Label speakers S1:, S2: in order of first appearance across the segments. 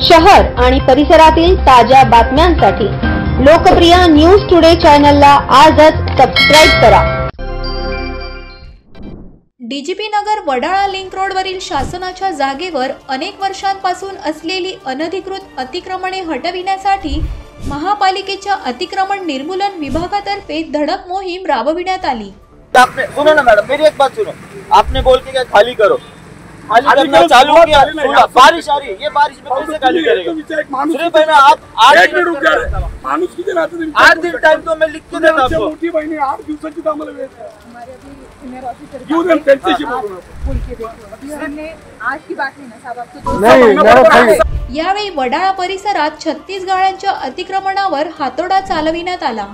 S1: शहर आणि परिसरातील ताज्या बातम्यांसाठी लोकप्रिय न्यूज टुडे चॅनलला आजच सबस्क्राइब करा।
S2: डीजीपी नगर वडाळा लिंक रोडवरील शासनाच्या जागेवर अनेक वर्षांपासून असलेली अनधिकृत अतिक्रमणे हटविण्यासाठी महापालिकेच्या अतिक्रमण निर्मूलन विभागातर्फे धडक मोहीम राबविण्यात आली।
S3: आपने सुनो ना मैडम, मेरी एक बात सुनो। आपने बोल के क्या खाली करो, खाली करना चालू किया। बारिश आ रही है, ये बारिश में कैसे खाली करेगा? सुनिए बहना, आप 8 दिन रुक जाए। माणूस किती राहते तुम्ही? 8 दिन टाइम तो मैं लिख के देता आपको। मोठी बहिणी 8 दिवसाची आम्हाला वेळ आहे। हमारे अभी सीनियर ऑफिसर क्यों देम त्यांच्याशी बोल के देखो। अभी हमने आज की बात नहीं ना साहब, आपको नहीं।
S2: यावेळी वडाळा परिसरात 36 गाळ्यांच्या अतिक्रमणावर हातोडा चालविण्यात आला।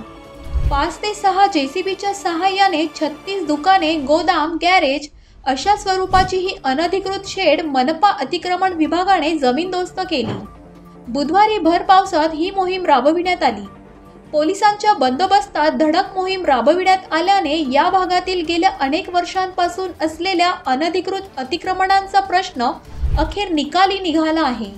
S2: 5 ते 6 जेसीबीच्या सहाय्याने 36 दुकाने, गोदाम, गॅरेज अशा स्वरूपाची ही अनधिकृत शेड मनपा अतिक्रमण विभागाने जमीनदोस्त केली। बुधवारी भर पावसात ही मोहीम राबविण्यात आली। पोलिसांच्या बंदोबस्तात धडक मोहीम राबविण्यात आल्याने या भागातील गेल्या अनेक वर्षांपासून असलेल्या अनधिकृत अतिक्रमणांचा प्रश्न अखेर निकाली निघाला आहे।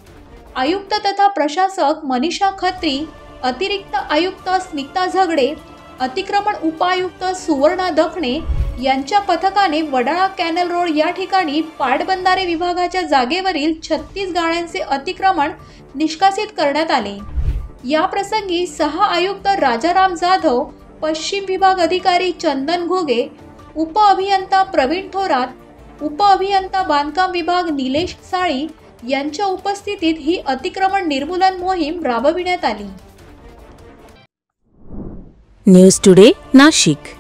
S2: आयुक्त तथा प्रशासक मनीषा खत्री, अतिरिक्त आयुक्त स्मिता झगडे, अतिक्रमण उपायुक्त सुवर्णा दखणे यांच्या पथकाने वडाळा कॅनल रोड या ठिकाणी पाटबंधारे विभागाच्या जागेवरील 36 गाळ्यांचे अतिक्रमण निष्कासित करण्यात आले। या प्रसंगी सह आयुक्त राजाराम जाधव, पश्चिम विभाग अधिकारी चंदन घोगे, उप अभियंता प्रवीण थोरात, उप अभियंता बांधकाम विभाग निलेश साळी यांच्या उपस्थितीत ही अतिक्रमण निर्मूलन मोहीम राबविण्यात आली।
S4: News today Nashik.